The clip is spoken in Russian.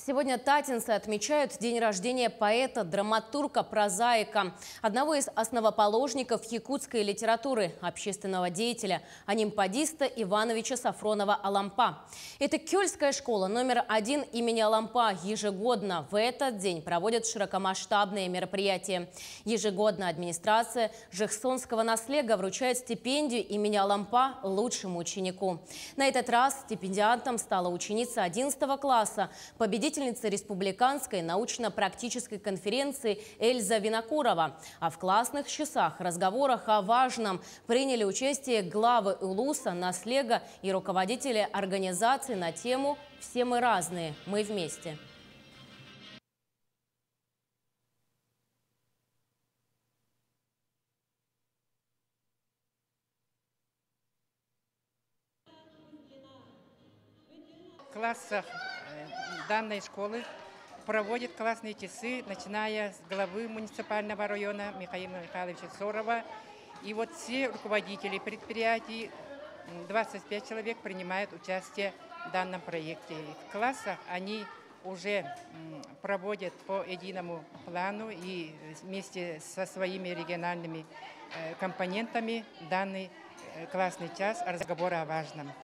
Сегодня татинцы отмечают день рождения поэта, драматурга, прозаика, одного из основоположников якутской литературы, общественного деятеля, анимпадиста Ивановича Сафронова Алампа. Это Кёльская школа номер 1 имени Алампа ежегодно в этот день проводит широкомасштабные мероприятия. Ежегодно администрация Жехсонского наслега вручает стипендию имени Алампа лучшему ученику. На этот раз стипендиантом стала ученица 11 класса, победительница республиканской научно-практической конференции Эльза Винокурова. А в классных часах, разговорах о важном приняли участие главы Улуса, наслега и руководители организаций на тему «Все мы разные, мы вместе». В классах данной школы проводят классные часы, начиная с главы муниципального района Михаила Михайловича Сорова. И вот все руководители предприятий, 25 человек, принимают участие в данном проекте. В классах они уже проводят по единому плану и вместе со своими региональными компонентами данный классный час разговора о важном.